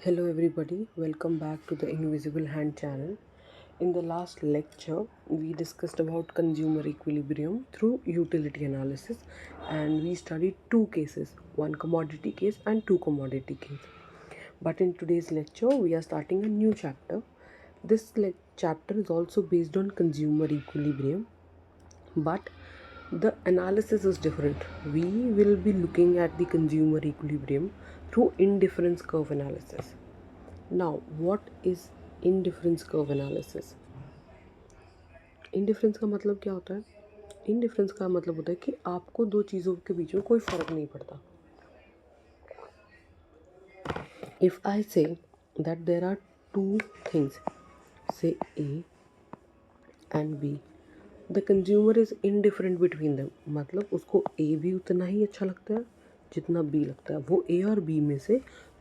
Hello everybody, welcome back to the Invisible Hand channel. In the last lecture, we discussed about consumer equilibrium through utility analysis and we studied two cases, one commodity case and two commodity case. But in today's lecture, we are starting a new chapter. This chapter is also based on consumer equilibrium, but the analysis is different. We will be looking at the consumer equilibrium through indifference curve analysis. Now, what is indifference curve analysis? Indifference का मतलब क्या होता है? Indifference का मतलब होता है कि आपको दो चीज़ों के बीच में कोई फ़र्क नहीं पड़ता. If I say that there are two things, say A and B, the consumer is indifferent between them. मतलब उसको ए भी उतना ही अच्छा लगता है जितना बी लगता है. वो ए और बी में से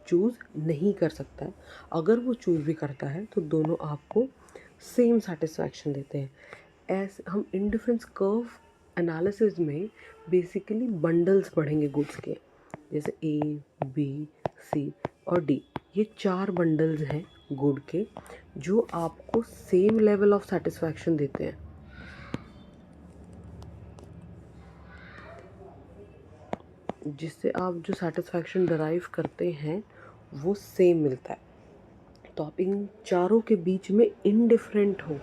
चूज़ नहीं कर सकता है. अगर वो चूज़ भी करता है तो दोनों आपको सेम सेटिस्फैक्शन देते हैं. ऐसे हम इंडिफरेंस कर्व एनालिसिस में बेसिकली बंडल्स पढ़ेंगे गुड्स के, जैसे ए, बी, सी और डी. ये चार बंडल्स हैं गुड के जो आपको सेम लेवल ऑफ सेटिस्फैक्शन देते हैं. जिससे आप जो सेटिस्फैक्शन डराइव करते हैं वो सेम मिलता है. तो आप इन चारों के बीच में इनडिफरेंट हो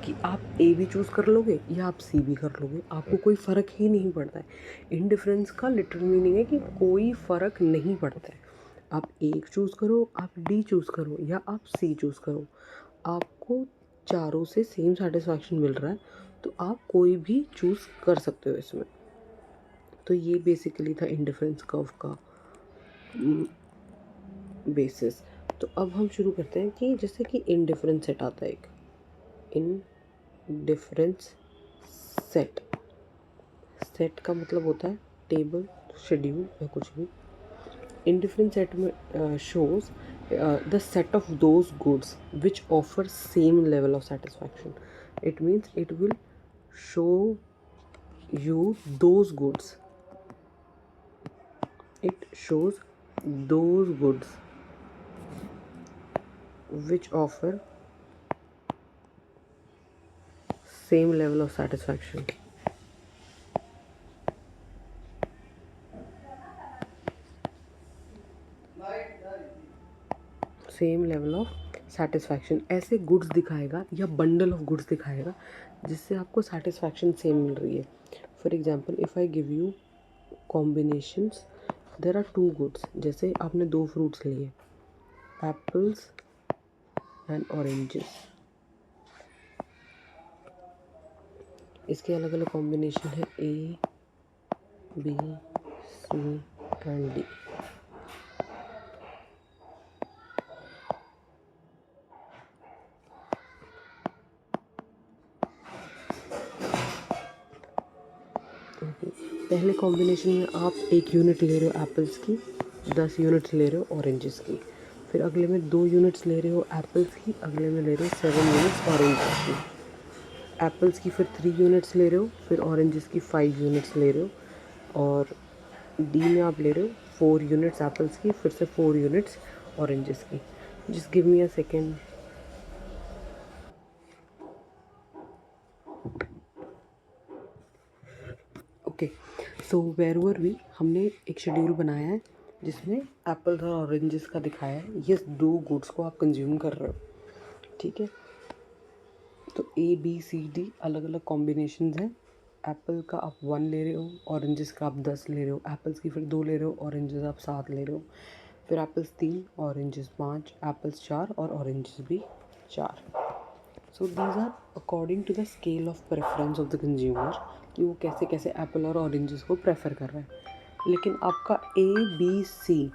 कि आप ए भी चूज़ कर लोगे या आप सी भी कर लोगे, आपको कोई फ़र्क ही नहीं पड़ता है. इनडिफरेंस का लिटरल मीनिंग है कि कोई फ़र्क नहीं पड़ता है. आप एक चूज़ करो, आप डी चूज़ करो या आप सी चूज़ करो, आपको चारों से सेम सेटिस्फैक्शन मिल रहा है, तो आप कोई भी चूज़ कर सकते हो इसमें. तो ये बेसिकली था इंडिफरेंस कर्व का बेसिस. तो अब हम शुरू करते हैं कि जैसे कि इनडिफरेंस सेट आता है एक. इनडिफरेंस सेट, सेट का मतलब होता है टेबल, शेड्यूल या कुछ भी. इनडिफरेंस सेट में shows the set of those goods which offer same level of satisfaction. It means it will show you those goods. It shows those goods which offer same level of satisfaction. Same level of satisfaction. ऐसे goods दिखाएगा या bundle of goods दिखाएगा जिससे आपको satisfaction same मिल रही है. For example, if I give you combinations, there are two goods. जैसे आपने दो फ्रूट्स लिए, एप्पल्स एंड ऑरेंजेस. इसके अलग अलग कॉम्बिनेशन है ए, बी, सी एंड डी. पहले कॉम्बिनेशन में आप 1 यूनिट ले रहे हो एप्पल्स की, 10 यूनिट्स ले रहे हो ऑरेंजेस की. फिर अगले में 2 यूनिट्स ले रहे हो एप्पल्स की, अगले में ले रहे हो 7 यूनिट्स ऑरेंजेस की. एप्पल्स की फिर 3 यूनिट्स ले रहे हो, फिर ऑरेंजेस की 5 यूनिट्स ले रहे हो. और डी में आप ले रहे हो 4 यूनिट्स एप्पल्स की, फिर से 4 यूनिट्स ऑरेंजेस की. Just give me a second. Okay, so where were we, हमने एक शेड्यूल बनाया है जिसमें एप्पल्स और ऑरेंजेस का दिखाया है. ये दो गुड्स को आप कंज्यूम कर रहे हो, ठीक है. तो ए, बी, सी, डी अलग अलग कॉम्बिनेशंस हैं. एप्पल का आप 1 ले रहे हो, ऑरेंजेस का आप 10 ले रहे हो. एप्पल्स की फिर 2 ले रहे हो, ऑरेंजेस आप 7 ले रहे हो. फिर एप्पल्स 3, ऑरेंजेस 5, एप्पल्स 4 और ऑरेंजेस भी 4. So these are according to the scale of preference of the consumer, कि वो कैसे कैसे एप्पल और ऑरेंजेस को प्रेफर कर रहा है. लेकिन आपका ए, बी, सी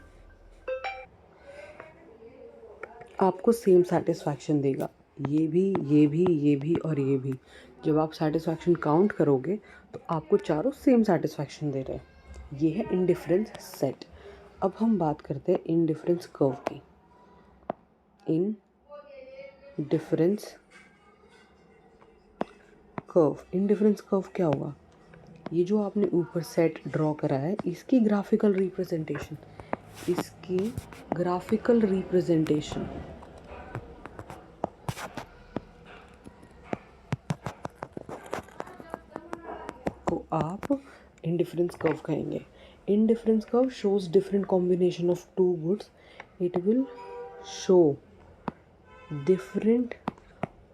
आपको सेम सेटिस्फैक्शन देगा. ये भी, ये भी, ये भी और ये भी. जब आप सेटिस्फैक्शन काउंट करोगे तो आपको चारों सेम सेटिस्फैक्शन दे रहे हैं. ये है इनडिफरेंस सेट. अब हम बात करते हैं इनडिफरेंस कर्व की. In difference curve, indifference curve क्या होगा? ये जो आपने ऊपर सेट ड्रॉ करा है, इसकी ग्राफिकल रिप्रेजेंटेशन, इसकी ग्राफिकल रिप्रेजेंटेशन को आप इंडिफरेंस कर्व कहेंगे. Indifference curve shows different combination of two goods. It will show different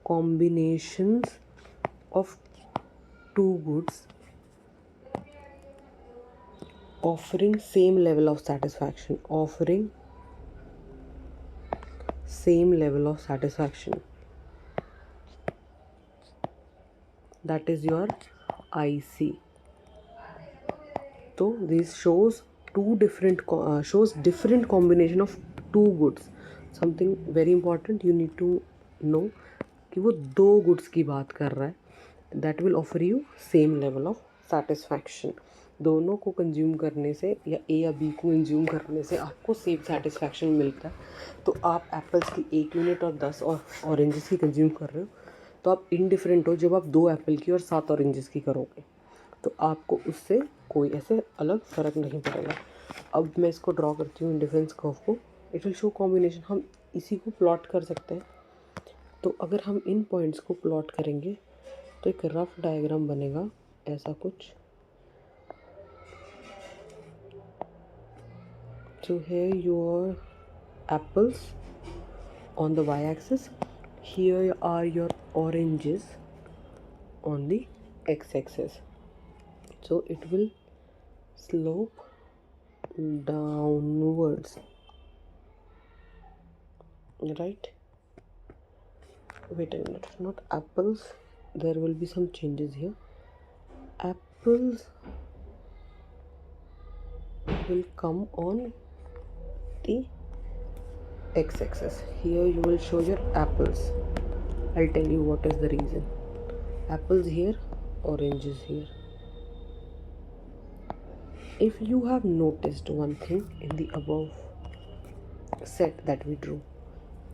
combinations of two goods offering same level of satisfaction. That is your IC. So this shows different combination of two goods. Something very important you need to know कि वो दो goods की बात कर रहा है. That will offer you same level of satisfaction. दोनों को कंज्यूम करने से या ए या बी को कंज्यूम करने से आपको सेम सेटिस्फैक्शन मिलता है. तो आप एप्पल्स की 1 यूनिट और 10 और ऑरेंजेस की कंज्यूम कर रहे हो तो आप इनडिफरेंट हो जब आप 2 एप्पल की और 7 ऑरेंजेस की करोगे तो आपको उससे कोई ऐसे अलग फ़र्क नहीं पड़ेगा. अब मैं इसको ड्रॉ करती हूँ इंडिफरेंस कर्व को. It will show combination. हम इसी को प्लॉट कर सकते हैं. तो अगर हम इन पॉइंट्स को प्लॉट करेंगे तो एक रफ डायग्राम बनेगा ऐसा कुछ. So here your apples on the y-axis, here are your oranges on the x-axis. So it will slope downwards, right? Wait a minute, not apples, there will be some changes here. Apples will come on the x-axis. Here you will show your apples. I'll tell you what is the reason. Apples here, oranges here. If you have noticed one thing in the above set that we drew,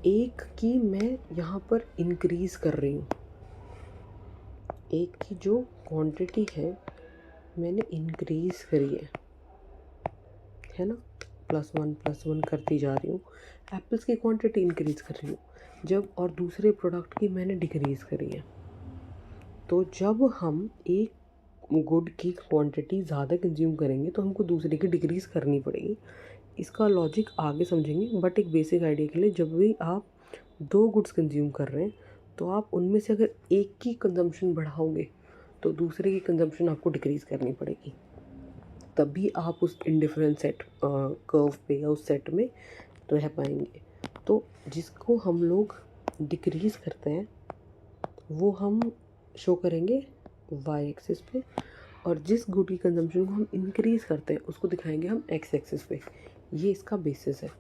एक की मैं यहाँ पर increase कर रही हूँ. एक की जो क्वांटिटी है मैंने इंक्रीज करी है ना. +1 करती जा रही हूँ. एप्पल्स की क्वांटिटी इंक्रीज कर रही हूँ जब, और दूसरे प्रोडक्ट की मैंने डिक्रीज़ करी है. तो जब हम एक गुड की क्वांटिटी ज़्यादा कंज्यूम करेंगे तो हमको दूसरे की डिक्रीज़ करनी पड़ेगी. इसका लॉजिक आगे समझेंगे, बट एक बेसिक आइडिया के लिए जब भी आप 2 गुड्स कंज्यूम कर रहे हैं तो आप उनमें से अगर एक की कंजम्पशन बढ़ाओगे तो दूसरे की कंजम्पशन आपको डिक्रीज़ करनी पड़ेगी. तभी आप उस इंडिफरेंस सेट कर्व पे या उस सेट में रह पाएंगे. तो जिसको हम लोग डिक्रीज़ करते हैं वो हम शो करेंगे वाई एक्सिस पे, और जिस गुड की कंजम्पशन को हम इंक्रीज़ करते हैं उसको दिखाएंगे हम एक्स एक्सिस पे. ये इसका बेसिस है.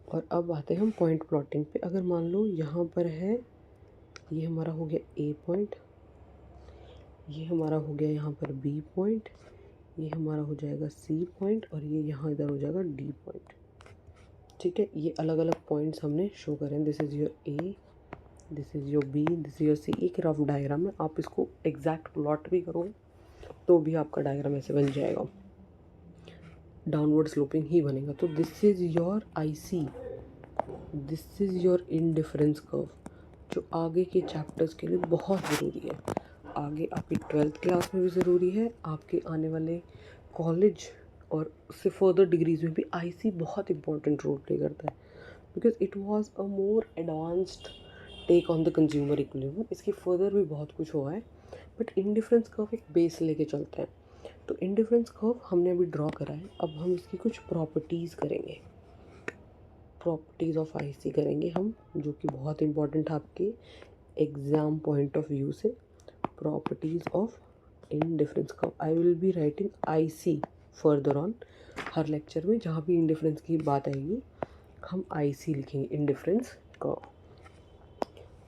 और अब आते हैं हम पॉइंट प्लॉटिंग पे. अगर मान लो यहाँ पर है, ये हमारा हो गया ए पॉइंट, ये हमारा हो गया यहाँ पर बी पॉइंट, ये हमारा हो जाएगा सी पॉइंट, और ये यहाँ इधर हो जाएगा डी पॉइंट. ठीक है, ये अलग अलग पॉइंट्स हमने शो करें. This is your A, this is your B, this is your C. एक रफ डायग्राम है. आप इसको एग्जैक्ट प्लॉट भी करोगे तो भी आपका डायग्राम ऐसे बन जाएगा, डाउनवर्ड स्लोपिंग ही बनेगा. तो this is your IC, this is your indifference curve, जो आगे के चैप्टर्स के लिए बहुत ज़रूरी है. आगे आपकी 12th क्लास में भी ज़रूरी है, आपके आने वाले कॉलेज और उससे फर्दर डिग्रीज़ में भी IC बहुत इंपॉर्टेंट रोल प्ले करता है. Because it was a more advanced take on the consumer equilibrium. इसके फर्दर भी बहुत कुछ हुआ है, बट इंडिफरेंस कर्व एक बेस लेके चलते हैं. तो इंडिफरेंस कर्व हमने अभी ड्रॉ करा है. अब हम इसकी कुछ प्रॉपर्टीज़ करेंगे, प्रॉपर्टीज़ ऑफ IC करेंगे हम, जो कि बहुत इंपॉर्टेंट है आपके एग्ज़ाम पॉइंट ऑफ व्यू से. Properties of indifference curve. I will be writing IC further on. Her lecture में जहाँ भी इंडिफरेंस की बात आएगी हम IC लिखेंगे, इंडिफरेंस कर्व.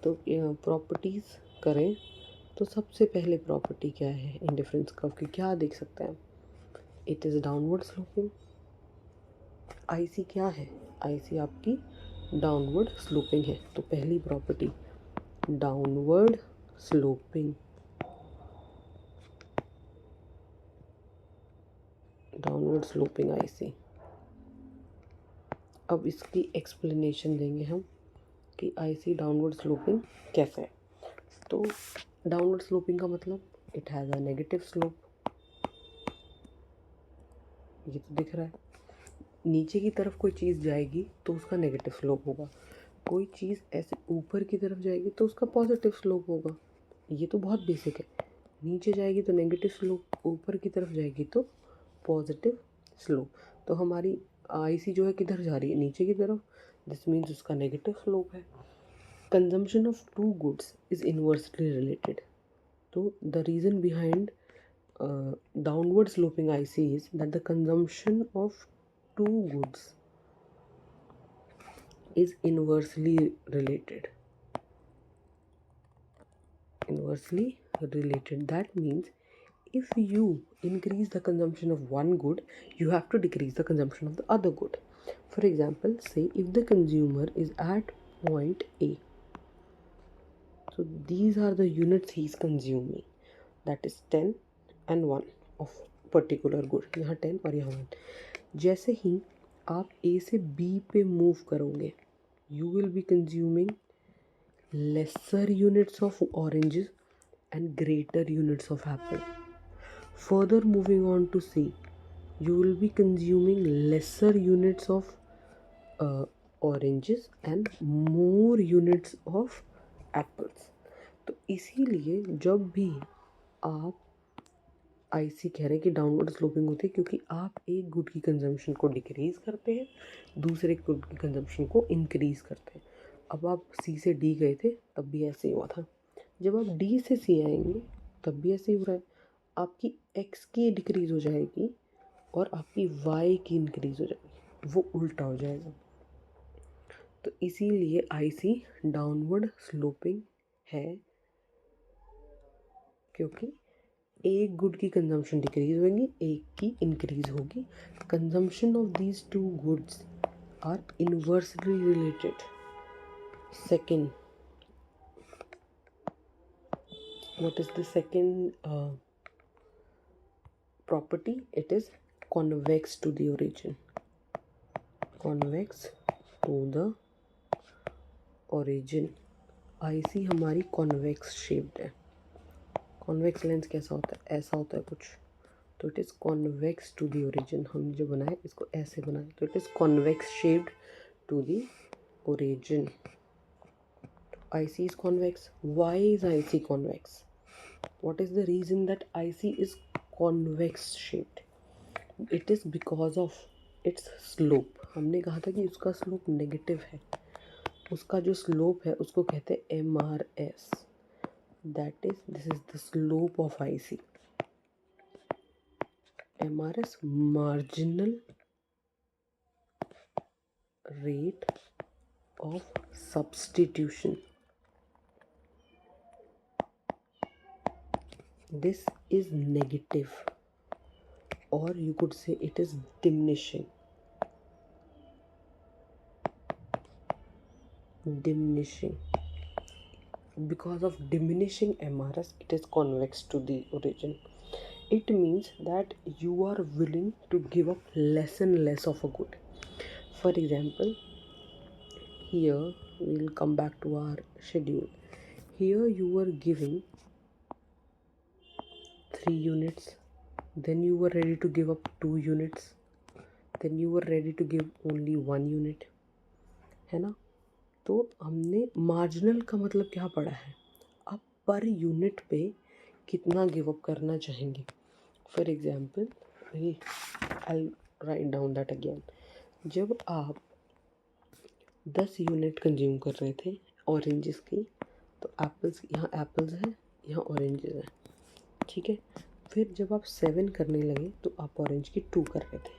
तो प्रॉपर्टीज़ करें तो सबसे पहले प्रॉपर्टी क्या है इंडिफरेंस कर्व की, क्या देख सकते हैं. It is downward sloping. IC क्या है, IC आपकी डाउनवर्ड स्लोपिंग है. तो पहली property downward sloping, downward sloping IC. अब इसकी एक्सप्लेनेशन देंगे हम कि आईसी डाउनवर्ड स्लोपिंग कैसे है। तो डाउनवर्ड स्लोपिंग का मतलब it has a negative slope, ये तो दिख रहा है। नीचे की तरफ कोई चीज़ जाएगी तो उसका नेगेटिव स्लोप होगा, कोई चीज़ ऐसे ऊपर की तरफ जाएगी तो उसका पॉजिटिव स्लोप होगा। ये तो बहुत बेसिक है। नीचे जाएगी तो नेगेटिव स्लोप, ऊपर की तरफ जाएगी तो पॉजिटिव स्लोप। तो हमारी आईसी जो है किधर जा रही है, नीचे की तरफ, दिस मीन्स उसका नेगेटिव स्लोप है। Consumption of two goods is inversely related. तो the reason behind downward sloping IC is that the consumption of two goods is inversely related. Inversely related, that means if you increase the consumption of one good, you have to decrease the consumption of the other good. For example, say if the consumer is at point A, so these are the units he is consuming, that is 10 and 1 of particular good. यहाँ 10 और यहाँ 1. जैसे ही आप A से B पे move करोगे, you will be consuming lesser units of oranges and greater units of apple. Further moving on to C, you will be consuming lesser units of oranges and more units of apples. तो इसीलिए जब भी आप IC कह रहे हैं कि downward sloping होती है, क्योंकि आप एक गुड की कंजम्पशन को डिक्रीज़ करते हैं, दूसरे गुड की कंजम्पशन को इंक्रीज़ करते हैं। अब आप सी से डी गए थे तब भी ऐसे ही हुआ था, जब आप डी से सी आएंगे तब भी ऐसे ही हो रहा है। आपकी एक्स की डिक्रीज़ हो जाएगी और आपकी वाई की इंक्रीज़ हो जाएगी, वो उल्टा हो जाएगा। तो इसीलिए आईसी डाउनवर्ड स्लोपिंग है, क्योंकि एक गुड की कंजम्पशन डिक्रीज होगी, एक की इंक्रीज होगी। Consumption of these two goods are inversely related. Second, what is the second property? It is convex to the origin. Convex to the origin. IC हमारी convex shaped है। Convex lens कैसा होता है, ऐसा होता है कुछ, तो it is convex to the origin. हमने जो बनाया इसको ऐसे बनाया, तो it is convex shaped to the origin. IC is convex. Why is IC convex? What is the reason that IC is convex shaped? It is because of its slope. हमने कहा था कि उसका स्लोप नेगेटिव है, उसका जो slope है उसको कहते हैं MRS. That is, this is the slope of IC. MRS, marginal rate of substitution. This is negative, or you could say it is diminishing. Because of diminishing MRS, it is convex to the origin. It means that you are willing to give up less and less of a good. For example, here we will come back to our schedule. Here you were giving 3 units, then you were ready to give up 2 units, then you were ready to give only 1 unit, है ना। तो हमने marginal का मतलब क्या पढ़ा है, आप पर यूनिट पे कितना गिव अप करना चाहेंगे। For example, I write down that again. जब आप 10 यूनिट कंज्यूम कर रहे थे ऑरेंजेस की, तो एप्पल्स, यहाँ एप्पल्स है, यहाँ ऑरेंजेस है, ठीक है। फिर जब आप 7 करने लगे तो आप ऑरेंज की 2 कर रहे थे।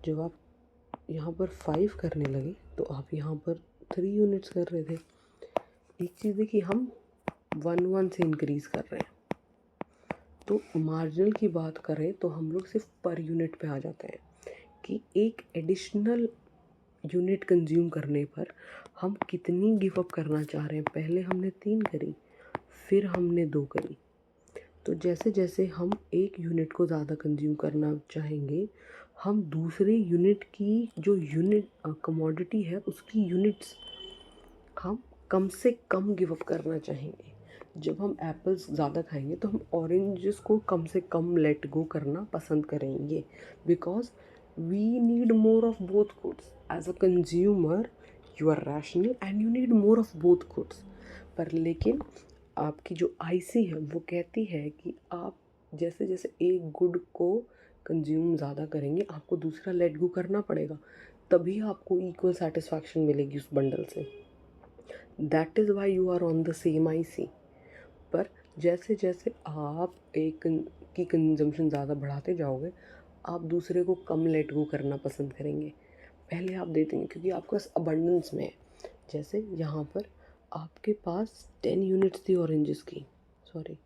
जब आप यहाँ पर 5 करने लगे तो आप यहाँ पर 3 यूनिट्स कर रहे थे। एक चीज़ देखिए, हम 1 से इंक्रीज़ कर रहे हैं। तो मार्जिनल की बात करें तो हम लोग सिर्फ पर यूनिट पे आ जाते हैं कि एक एडिशनल यूनिट कंज्यूम करने पर हम कितनी गिव अप करना चाह रहे हैं। पहले हमने 3 करी, फिर हमने 2 करी। तो जैसे जैसे हम एक यूनिट को ज़्यादा कंज्यूम करना चाहेंगे, हम दूसरे यूनिट की जो यूनिट कमोडिटी है उसकी यूनिट्स हम कम से कम गिव अप करना चाहेंगे। जब हम एप्पल्स ज़्यादा खाएंगे तो हम ऑरेंजेस को कम से कम लेट गो करना पसंद करेंगे, because we need more of both goods. As a consumer you are rational and you need more of both goods. पर लेकिन आपकी जो आईसी है वो कहती है कि आप जैसे जैसे एक गुड को कंज्यूम ज़्यादा करेंगे आपको दूसरा लेट गो करना पड़ेगा, तभी आपको इक्वल सेटिस्फैक्शन मिलेगी उस बंडल से। That is why you are on the same IC. पर जैसे जैसे आप एक की कंजम्पशन ज़्यादा बढ़ाते जाओगे आप दूसरे को कम लेट गो करना पसंद करेंगे। पहले आप देते हैं क्योंकि आपके पास अबंडेंस में है। जैसे यहाँ पर आपके पास 10 यूनिट्स थी ऑरेंजेस की, सॉरी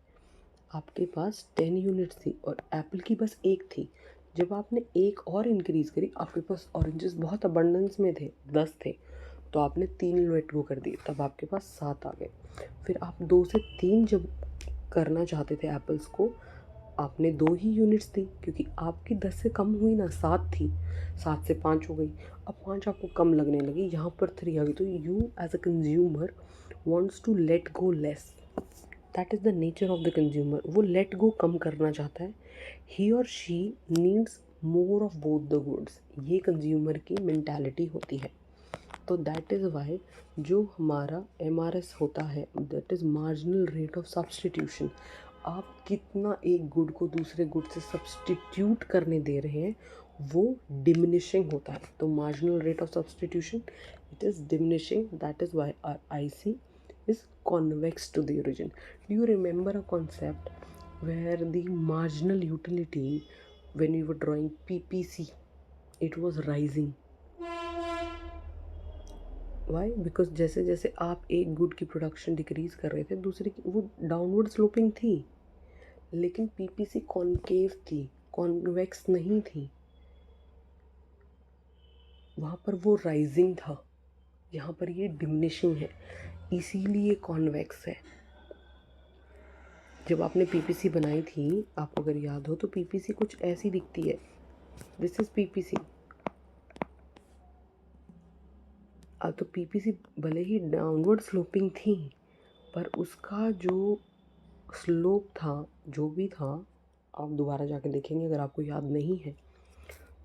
आपके पास 10 यूनिट्स थी और एप्पल की बस एक थी। जब आपने एक और इंक्रीज़ करी आपके पास ऑरेंजेस बहुत अबंडेंस में थे, 10 थे, तो आपने 3 लेट गो कर दिए, तब आपके पास 7 आ गए। फिर आप 2 से 3 जब करना चाहते थे एप्पल्स को, आपने 2 ही यूनिट्स दी क्योंकि आपकी 10 से कम हुई ना, 7 थी, 7 से 5 हो गई। अब 5 आपको कम लगने लगी, यहाँ पर 3 आ गई। तो you as a consumer wants to let go less. That is the nature of the consumer. वो लेट गो कम करना चाहता है। ही और she needs more of both the goods. ये कंज्यूमर की मेंटालिटी होती है। तो दैट इज़ वाई जो हमारा MRS होता है, that is marginal rate of substitution. आप कितना एक गुड को दूसरे गुड से सब्सटीट्यूट करने दे रहे हैं वो डिमिनिशिंग होता है। तो marginal rate of substitution it is diminishing. That is why our IC is convex to the origin. Do you remember a concept where the marginal utility, when we were drawing PPC, it was rising? Why? Because जैसे जैसे आप एक good की production decrease कर रहे थे दूसरे की वो डाउनवर्ड स्लोपिंग थी, लेकिन PPC कॉन्केव थी, कॉन्वेक्स नहीं थी। वहाँ पर वो राइजिंग था, यहाँ पर ये डिमिनिशिंग है, इसीलिए कॉन्वेक्स है। जब आपने PPC बनाई थी, आपको अगर याद हो तो PPC कुछ ऐसी दिखती है। This is PPC। अब तो PPC भले ही डाउनवर्ड स्लोपिंग थी पर उसका जो स्लोप था, जो भी था, आप दोबारा जाके देखेंगे अगर आपको याद नहीं है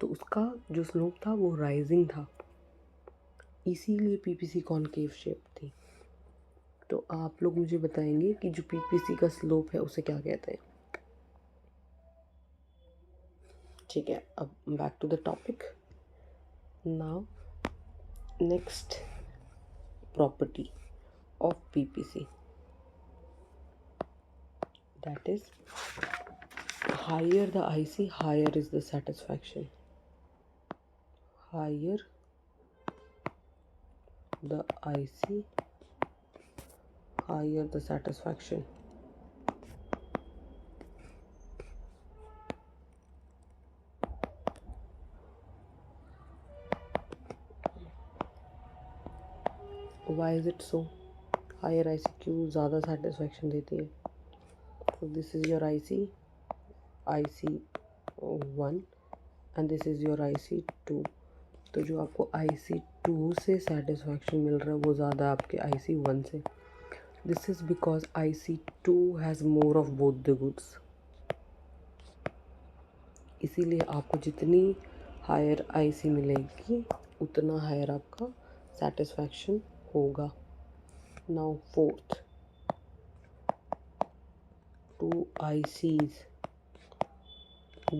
तो उसका जो स्लोप था वो राइजिंग था, इसीलिए PPC कॉनकेव शेप थी। तो आप लोग मुझे बताएंगे कि जो PPC का स्लोप है उसे क्या कहते हैं। ठीक है, अब back to the topic now. Next property of PPC, that is higher the IC higher is the satisfaction. Higher the IC higher the satisfaction. Why is it so? Higher IC क्यों ज़्यादा satisfaction देती है? So this is your IC1 and this is your IC2. तो जो आपको IC2 से satisfaction मिल रहा है वो ज़्यादा आपके IC1 से। This is because IC2 has more of both the goods. इसीलिए आपको जितनी हायर IC मिलेगी उतना हायर आपका satisfaction होगा। Now fourth, two ICs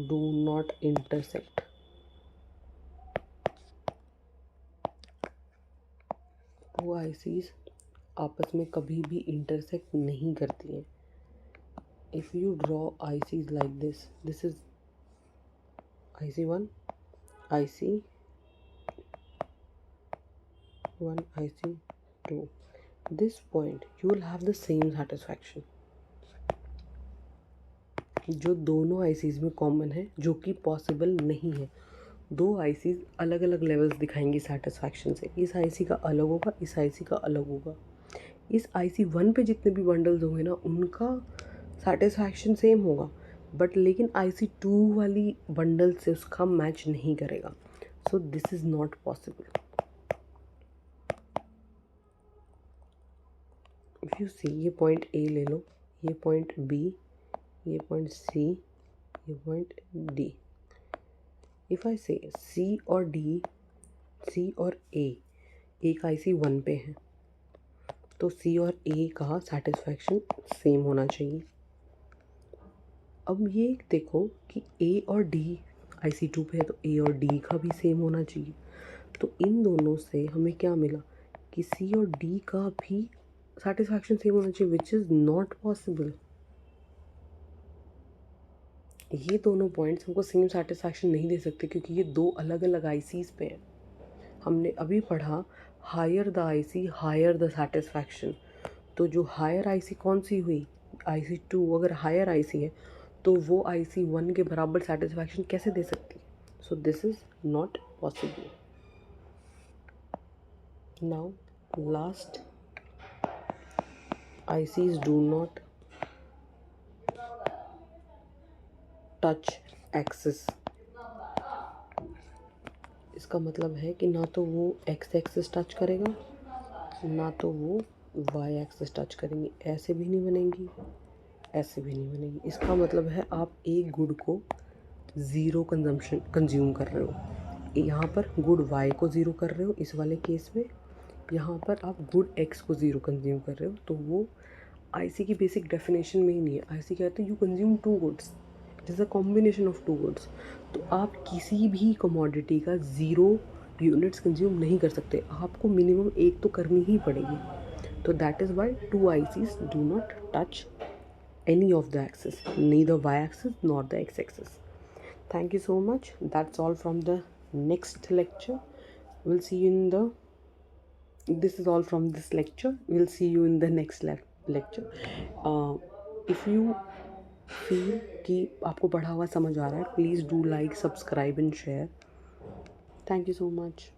do not intersect. वो ICs आपस में कभी भी इंटरसेक्ट नहीं करती हैं। If you draw ICs like this, this is IC1, IC1, IC2. This point you will have the same satisfaction जो दोनों ICs में कॉमन है, जो कि पॉसिबल नहीं है। दो ICs अलग अलग लेवल्स दिखाएंगी सेटिस्फैक्शन से। इस IC का अलग होगा, इस IC का अलग होगा। इस IC1 पे जितने भी बंडल्स होंगे ना उनका सेटिस्फैक्शन सेम होगा, बट लेकिन IC2 वाली बंडल से उसका मैच नहीं करेगा. So this is not possible. If you see, ये पॉइंट A ले लो, ये पॉइंट B, ये पॉइंट C, ये point D. If I say C और D, C और A एक IC1 पे है, तो C और A का सेटिस्फैक्शन सेम होना चाहिए. अब ये देखो कि A और D IC2 पे है, तो A और D का भी सेम होना चाहिए. तो इन दोनों से हमें क्या मिला कि C और D का भी सेटिस्फैक्शन सेम होना चाहिए, विच इज़ नॉट पॉसिबल. ये दोनों पॉइंट्स हमको सेम सेटिस्फैक्शन नहीं दे सकते क्योंकि ये दो अलग अलग ICs पे हैं. हमने अभी पढ़ा higher the IC higher the satisfaction. तो जो हायर IC कौन सी हुई, IC2. अगर हायर IC है तो वो IC1 के बराबर सेटिस्फैक्शन कैसे दे सकती है. सो this is not possible. Now last, ICs do not touch axis. इसका मतलब है कि ना तो वो x एक्सिस टच करेगा, ना तो वो y एक्सिस टच करेंगी. ऐसे भी नहीं बनेंगी, ऐसे भी नहीं बनेगी. इसका मतलब है आप एक गुड को ज़ीरो कंज्यूम कर रहे हो. यहाँ पर गुड y को ज़ीरो कर रहे हो इस वाले केस में, यहाँ पर आप गुड x को ज़ीरो कंज्यूम कर रहे हो. तो वो IC की बेसिक डेफिनेशन में ही नहीं है. IC कहते हैं you consume two goods, it is a combination of two goods. तो आप किसी भी कमोडिटी का ज़ीरो यूनिट्स कंज्यूम नहीं कर सकते, आपको मिनिमम एक तो करनी ही पड़ेगी. तो that is why two ICs do not touch any of the axis, neither y axis nor the x axis. Thank you so much. That's all from the next lecture. We'll see you in the, this is all from this lecture. We'll see you in the next lecture. If you feel कि आपको पढ़ा हुआ समझ आ रहा है, please do like, subscribe and share. Thank you so much.